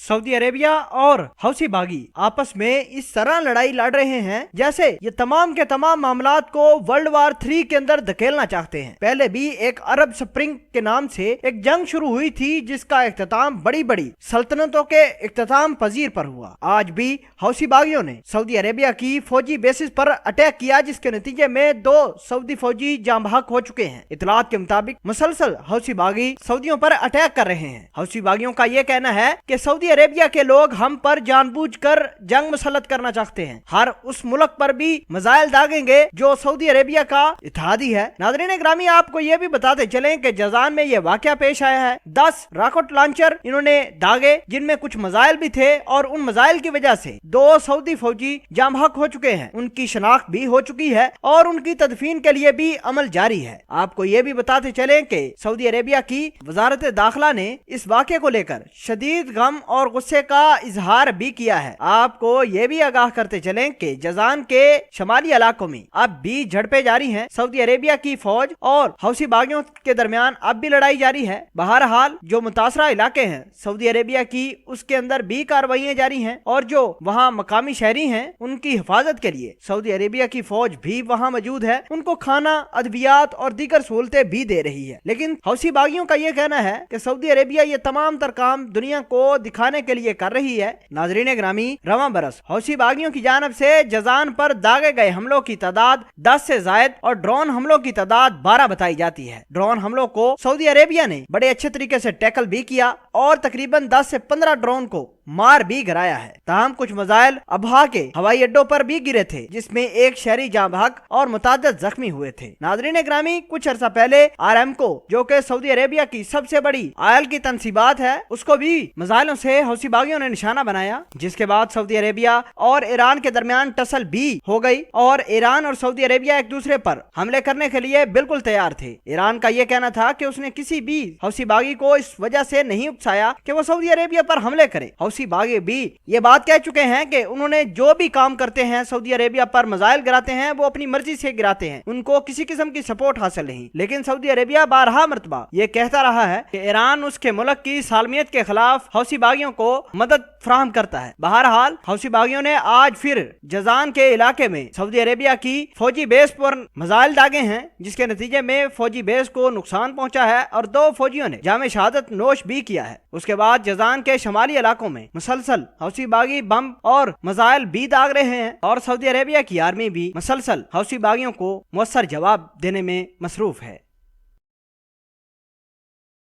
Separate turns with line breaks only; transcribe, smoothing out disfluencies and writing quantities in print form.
Saudi Arabia और हौसी बागी आपस में इस तरह लड़ाई लड़ रहे हैं जैसे ये तमाम के तमाम मामलात को वर्ल्ड वार 3 के अंदर धकेलना चाहते हैं। पहले भी एक अरब स्प्रिंग के नाम से एक जंग शुरू हुई थी जिसका इख्तिताम बड़ी बड़ी सल्तनतों के इख्तिताम पजीर पर हुआ। आज भी हौसी बागियों ने सऊदी अरेबिया की फौजी बेसिस पर अटैक किया जिसके नतीजे में 2 सऊदी फौजी जाँ बहक हो चुके हैं। इतलात के मुताबिक मुसलसल हौसी बागी सऊदियों पर अटैक कर रहे हैं। हौसी बागियों का ये कहना है कि सऊदी अरेबिया के लोग हम पर जानबूझकर जंग मुसल्लत करना चाहते हैं। हर उस मुल्क पर भी मिसाइल दागेंगे जो सऊदी अरेबिया का इत्तेहादी है। नाज़रीन ग्रामी, आपको ये भी बताते चलें कि जज़ान में ये वाकया पेश आया है। 10 रॉकेट लॉन्चर इन्होंने दागे जिनमें कुछ मिसाइल भी थे और उन मिसाइल की वजह से 2 सऊदी फौजी जाँ बहक हो चुके हैं। उनकी शनाख्त भी हो चुकी है और उनकी तदफीन के लिए भी अमल जारी है। आपको ये भी बताते चले कि सऊदी अरेबिया की वजारत दाखिला ने इस वाक़े को लेकर शदीद गम और गुस्से का इजहार भी किया है। आपको ये भी आगाह करते चलें कि जज़ान के शमाली इलाकों में अब भी झड़पें जारी हैं। सऊदी अरेबिया की फौज और हौसी बागियों के दरमियान अब भी लड़ाई जारी है। बहरहाल जो मुतासरा इलाके हैं सऊदी अरेबिया की, उसके अंदर भी कार्रवाइयां जारी हैं और जो वहाँ मकामी शहरी हैं उनकी हिफाजत के लिए सऊदी अरेबिया की फौज भी वहाँ मौजूद है। उनको खाना, अद्वियात और दीगर सहूलतें भी दे रही है। लेकिन हौसी बागियों का ये कहना है कि सऊदी अरेबिया ये तमाम तर काम दुनिया को दिखाने के लिए कर रही है। नाजरीन ग्रामी, रवां बरस हौसी बागियों की जानब से जज़ान पर दागे गए हमलों की तादाद 10 से जायद और ड्रोन हमलों की तादाद 12 बताई जाती है। ड्रोन हमलों को सऊदी अरेबिया ने बड़े अच्छे तरीके से टैकल भी किया और तकरीबन 10 से 15 ड्रोन को मार भी गिराया है। ताहम कुछ मिसाइल अबहा के हवाई अड्डों पर भी गिरे थे जिसमें एक शहरी जाँ बहक और मुताद्दिद जख्मी हुए थे। नाजरीन ग्रामी, कुछ अर्सा पहले आरामको जो कि सऊदी अरेबिया की सबसे बड़ी आयल की तनसीबात है, उसको भी मिसाइलों से हौसी बागियों ने निशाना बनाया, जिसके बाद सऊदी अरेबिया और ईरान के दरमियान टसल भी हो गई और ईरान और सऊदी अरेबिया एक दूसरे पर हमले करने के लिए बिल्कुल तैयार थे। ईरान का यह कहना था कि उसने किसी भी हौसी बागी को इस वजह से नहीं उकसाया कि वो सऊदी अरेबिया पर हमले करे। हौसी बागी भी ये बात कह चुके हैं कि उन्होंने जो भी काम करते हैं सऊदी अरेबिया पर मिसाइल गिराते हैं वो अपनी मर्जी से गिराते हैं, उनको किसी किस्म की सपोर्ट हासिल नहीं। लेकिन सऊदी अरेबिया बारहा मरतबा ये कहता रहा है कि ईरान उसके मुल्क की सालमियत के खिलाफ हौसी बागियों को मदद फराहम करता है। बहरहाल हौसी बागियों ने आज फिर जज़ान के इलाके में सऊदी अरेबिया की फौजी बेस पर मिसाइल दागे हैं जिसके नतीजे में फौजी बेस को नुकसान पहुंचा है और 2 फौजियों ने जामे शहादत नोश भी किया है। उसके बाद जज़ान के शमाली इलाकों में मुसलसल हौसी बागी बम और मिसाइल भी दाग रहे हैं और सऊदी अरेबिया की आर्मी भी मुसलसल हौसी बागियों को मुअस्सर जवाब देने में मसरूफ है।